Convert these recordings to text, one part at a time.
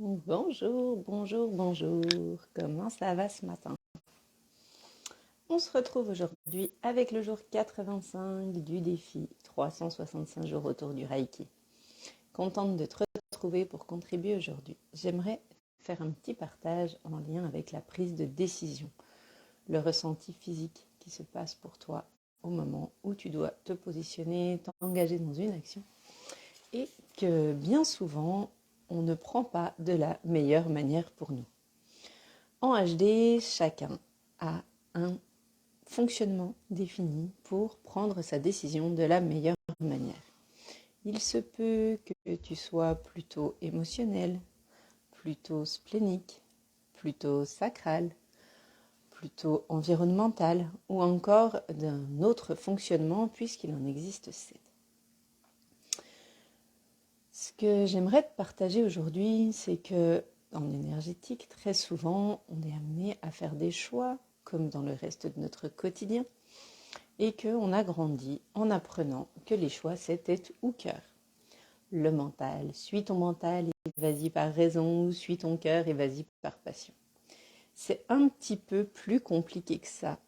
Bonjour, bonjour, bonjour. Comment ça va ce matin? On se retrouve aujourd'hui avec le jour 85 du défi 365 jours autour du Reiki. Contente de te retrouver pour contribuer aujourd'hui. J'aimerais faire un petit partage en lien avec la prise de décision, le ressenti physique qui se passe pour toi au moment où tu dois te positionner, t'engager dans une action et que bien souvent on ne prend pas de la meilleure manière pour nous. En HD, chacun a un fonctionnement défini pour prendre sa décision de la meilleure manière. Il se peut que tu sois plutôt émotionnel, plutôt splénique, plutôt sacral, plutôt environnemental ou encore d'un autre fonctionnement puisqu'il en existe 7. Ce que j'aimerais te partager aujourd'hui, c'est que en énergétique, très souvent, on est amené à faire des choix, comme dans le reste de notre quotidien, et qu'on a grandi en apprenant que les choix, c'est tête ou cœur. Le mental, suis ton mental et vas-y par raison, ou suis ton cœur et vas-y par passion. C'est un petit peu plus compliqué que ça.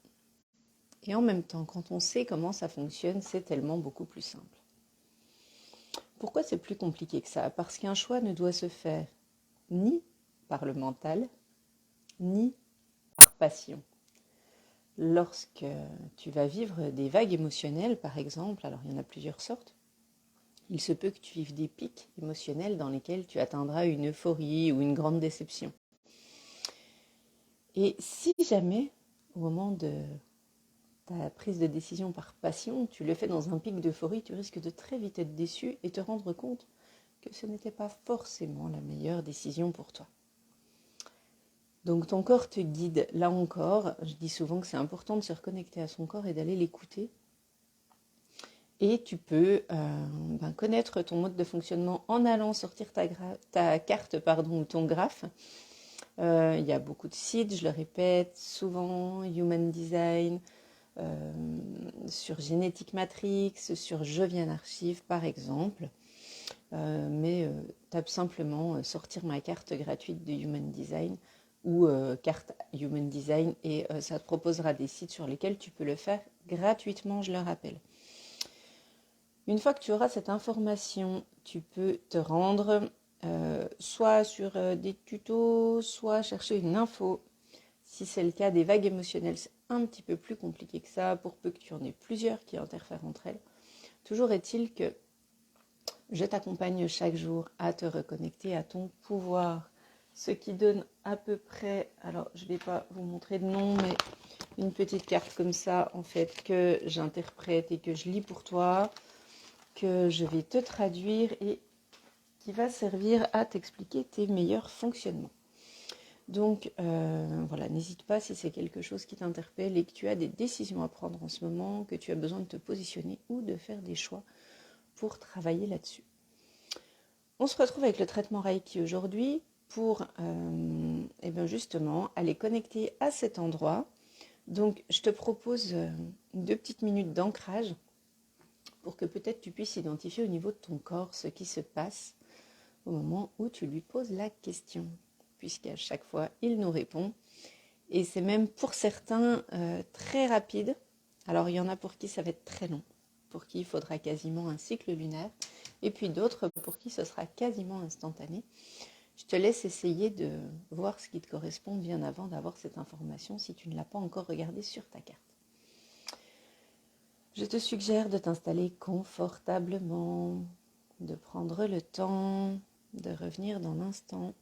Et en même temps, quand on sait comment ça fonctionne, c'est tellement beaucoup plus simple. Pourquoi c'est plus compliqué que ça? Parce qu'un choix ne doit se faire ni par le mental, ni par passion. Lorsque tu vas vivre des vagues émotionnelles, par exemple, alors il y en a plusieurs sortes, il se peut que tu vives des pics émotionnels dans lesquels tu atteindras une euphorie ou une grande déception. Et si jamais, au moment de ta prise de décision par passion, tu le fais dans un pic d'euphorie, tu risques de très vite être déçu et te rendre compte que ce n'était pas forcément la meilleure décision pour toi. Donc ton corps te guide. Là encore, je dis souvent que c'est important de se reconnecter à son corps et d'aller l'écouter. Et tu peux connaître ton mode de fonctionnement en allant sortir ta carte ou ton graphe. Il y a beaucoup de sites, je le répète souvent, Human Design, sur Genetic Matrix, sur Je viens d'Archive par exemple. Tape simplement sortir ma carte gratuite de Human Design ou carte Human Design et ça te proposera des sites sur lesquels tu peux le faire gratuitement, je le rappelle. Une fois que tu auras cette information, tu peux te rendre soit sur des tutos, soit chercher une info. Si c'est le cas des vagues émotionnelles, c'est un petit peu plus compliqué que ça, pour peu que tu en aies plusieurs qui interfèrent entre elles. Toujours est-il que je t'accompagne chaque jour à te reconnecter à ton pouvoir. Ce qui donne à peu près, alors je ne vais pas vous montrer de nom, mais une petite carte comme ça, en fait, que j'interprète et que je lis pour toi, que je vais te traduire et qui va servir à t'expliquer tes meilleurs fonctionnements. Donc voilà, n'hésite pas si c'est quelque chose qui t'interpelle et que tu as des décisions à prendre en ce moment, que tu as besoin de te positionner ou de faire des choix pour travailler là-dessus. On se retrouve avec le traitement Reiki aujourd'hui pour justement aller connecter à cet endroit. Donc je te propose 2 petites minutes d'ancrage pour que peut-être tu puisses identifier au niveau de ton corps ce qui se passe au moment où tu lui poses la question, puisqu'à chaque fois, il nous répond. Et c'est même pour certains très rapide. Alors, il y en a pour qui ça va être très long, pour qui il faudra quasiment un cycle lunaire, et puis d'autres pour qui ce sera quasiment instantané. Je te laisse essayer de voir ce qui te correspond bien avant d'avoir cette information si tu ne l'as pas encore regardée sur ta carte. Je te suggère de t'installer confortablement, de prendre le temps de revenir dans l'instant,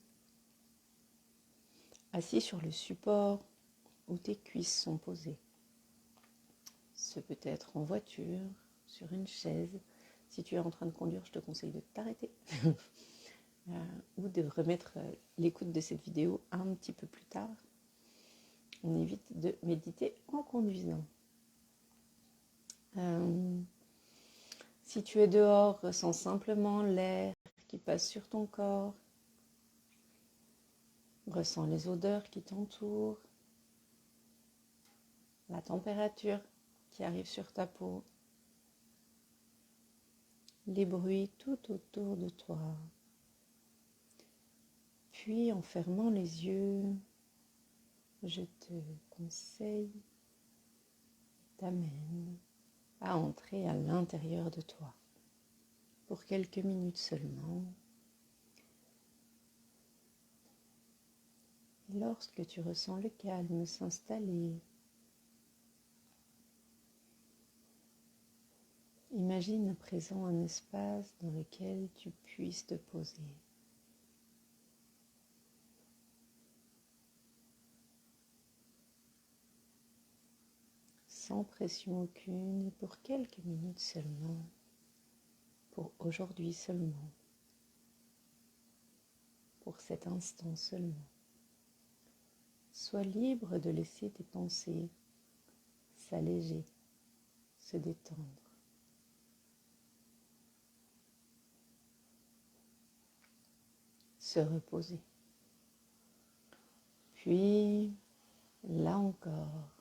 assis sur le support où tes cuisses sont posées. Ce peut être en voiture, sur une chaise. Si tu es en train de conduire, je te conseille de t'arrêter ou de remettre l'écoute de cette vidéo un petit peu plus tard. On évite de méditer en conduisant. Si tu es dehors, ressens simplement l'air qui passe sur ton corps. Ressens les odeurs qui t'entourent, la température qui arrive sur ta peau, les bruits tout autour de toi. Puis en fermant les yeux, je te conseille, t'amène à entrer à l'intérieur de toi pour quelques minutes seulement. Et lorsque tu ressens le calme s'installer, imagine à présent un espace dans lequel tu puisses te poser. Sans pression aucune et pour quelques minutes seulement, pour aujourd'hui seulement, pour cet instant seulement. Sois libre de laisser tes pensées s'alléger, se détendre. Se reposer. Puis, là encore,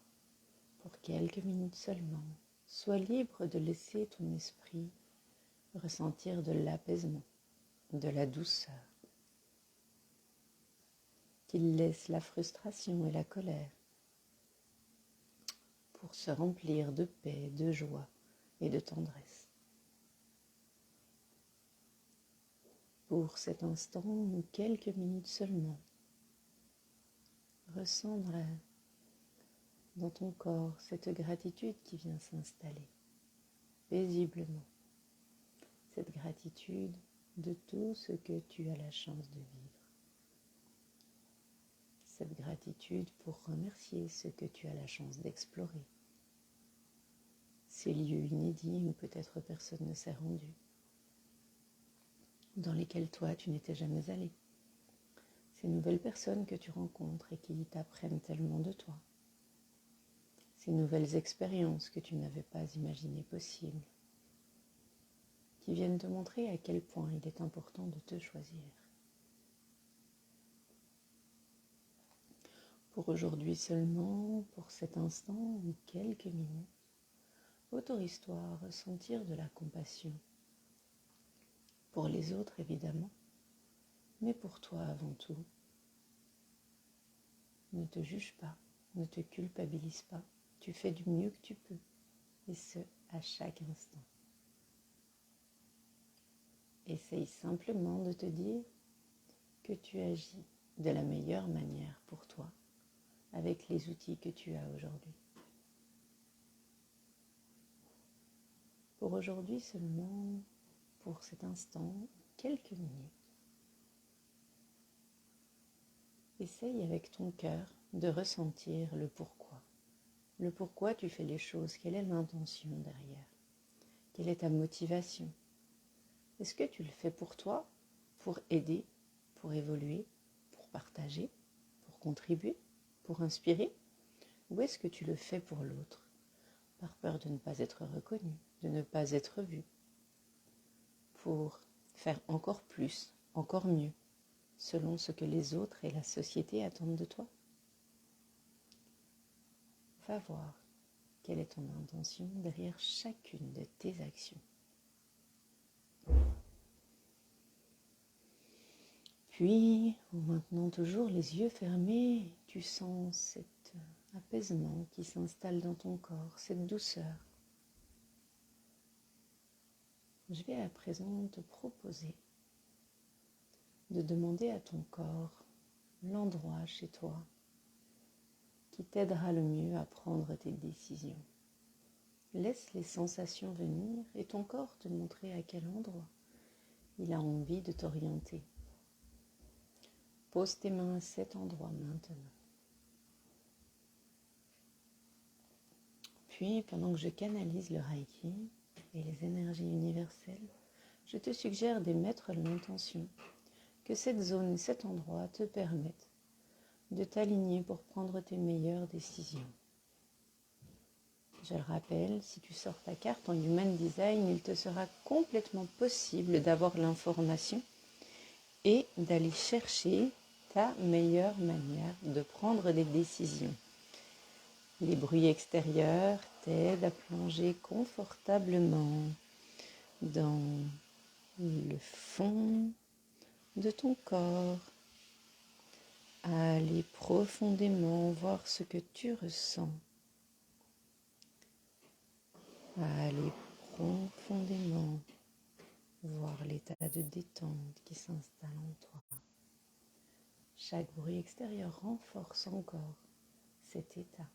pour quelques minutes seulement, sois libre de laisser ton esprit ressentir de l'apaisement, de la douceur, qu'il laisse la frustration et la colère pour se remplir de paix, de joie et de tendresse. Pour cet instant ou quelques minutes seulement, ressens dans ton corps cette gratitude qui vient s'installer paisiblement. Cette gratitude de tout ce que tu as la chance de vivre. Cette gratitude pour remercier ce que tu as la chance d'explorer. Ces lieux inédits où peut-être personne ne s'est rendu. Dans lesquels toi tu n'étais jamais allé. Ces nouvelles personnes que tu rencontres et qui t'apprennent tellement de toi. Ces nouvelles expériences que tu n'avais pas imaginées possibles. Qui viennent te montrer à quel point il est important de te choisir. Pour aujourd'hui seulement, pour cet instant ou quelques minutes, autorise-toi à ressentir de la compassion. Pour les autres évidemment, mais pour toi avant tout. Ne te juge pas, ne te culpabilise pas, tu fais du mieux que tu peux, et ce, à chaque instant. Essaye simplement de te dire que tu agis de la meilleure manière pour toi, avec les outils que tu as aujourd'hui. Pour aujourd'hui seulement, pour cet instant, quelques minutes, essaye avec ton cœur de ressentir le pourquoi. Le pourquoi tu fais les choses, quelle est l'intention derrière? Quelle est ta motivation? Est-ce que tu le fais pour toi, pour aider, pour évoluer, pour partager, pour contribuer, pour inspirer? Ou est-ce que tu le fais pour l'autre, par peur de ne pas être reconnu, de ne pas être vu, pour faire encore plus, encore mieux, selon ce que les autres et la société attendent de toi? Va voir quelle est ton intention derrière chacune de tes actions. Puis, en maintenant toujours les yeux fermés, tu sens cet apaisement qui s'installe dans ton corps, cette douceur. Je vais à présent te proposer de demander à ton corps l'endroit chez toi qui t'aidera le mieux à prendre tes décisions. Laisse les sensations venir et ton corps te montrer à quel endroit il a envie de t'orienter. Pose tes mains à cet endroit maintenant. Puis, pendant que je canalise le Reiki et les énergies universelles, je te suggère d'émettre l'intention que cette zone et cet endroit te permettent de t'aligner pour prendre tes meilleures décisions. Je le rappelle, si tu sors ta carte en Human Design, il te sera complètement possible d'avoir l'information et d'aller chercher ta meilleure manière de prendre des décisions. Les bruits extérieurs t'aident à plonger confortablement dans le fond de ton corps Aller profondément voir ce que tu ressens. Aller profondément voir l'état de détente qui s'installe en toi. Chaque bruit extérieur renforce encore cet état.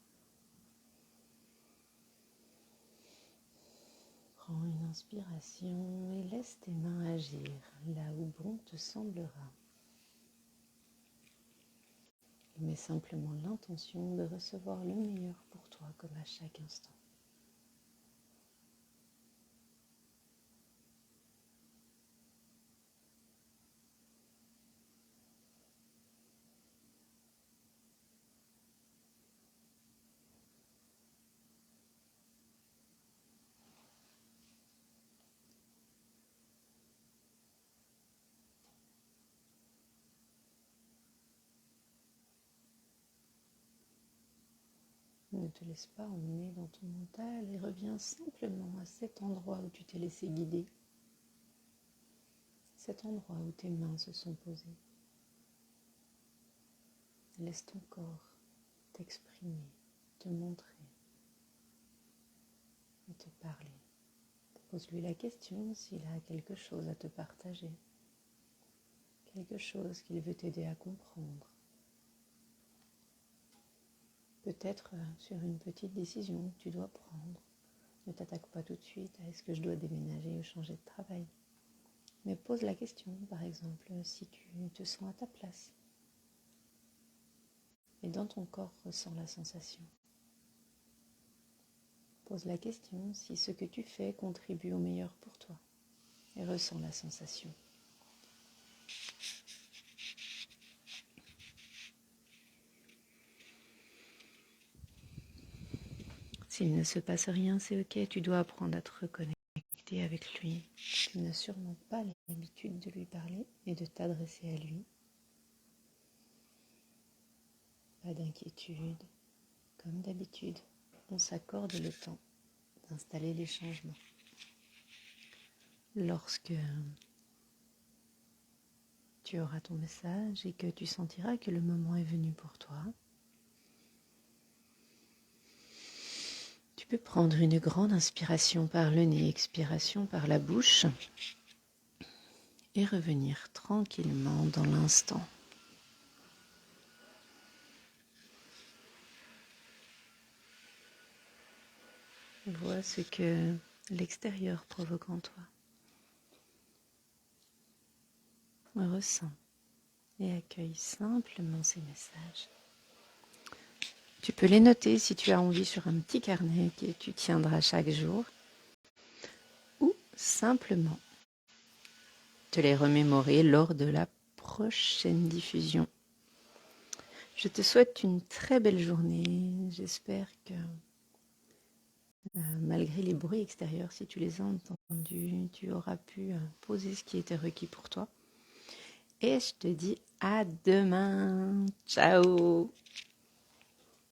Prends une inspiration et laisse tes mains agir là où bon te semblera. Mets simplement l'intention de recevoir le meilleur pour toi comme à chaque instant. Ne te laisse pas emmener dans ton mental et reviens simplement à cet endroit où tu t'es laissé guider, cet endroit où tes mains se sont posées. Laisse ton corps t'exprimer, te montrer et te parler. Pose-lui la question s'il a quelque chose à te partager, quelque chose qu'il veut t'aider à comprendre. Peut-être sur une petite décision que tu dois prendre. Ne t'attaque pas tout de suite à est-ce que je dois déménager ou changer de travail. Mais pose la question, par exemple, si tu te sens à ta place. Et dans ton corps ressens la sensation. Pose la question si ce que tu fais contribue au meilleur pour toi. Et ressens la sensation. S'il ne se passe rien, c'est ok, tu dois apprendre à te reconnecter avec lui. Tu n'as sûrement pas l'habitude de lui parler et de t'adresser à lui. Pas d'inquiétude. Comme d'habitude, on s'accorde le temps d'installer les changements. Lorsque tu auras ton message et que tu sentiras que le moment est venu pour toi, tu peux prendre une grande inspiration par le nez, expiration par la bouche et revenir tranquillement dans l'instant. Vois ce que l'extérieur provoque en toi. Ressens et accueille simplement ces messages. Tu peux les noter si tu as envie sur un petit carnet que tu tiendras chaque jour ou simplement te les remémorer lors de la prochaine diffusion. Je te souhaite une très belle journée. J'espère que malgré les bruits extérieurs, si tu les as entendus, tu auras pu poser ce qui était requis pour toi. Et je te dis à demain. Ciao!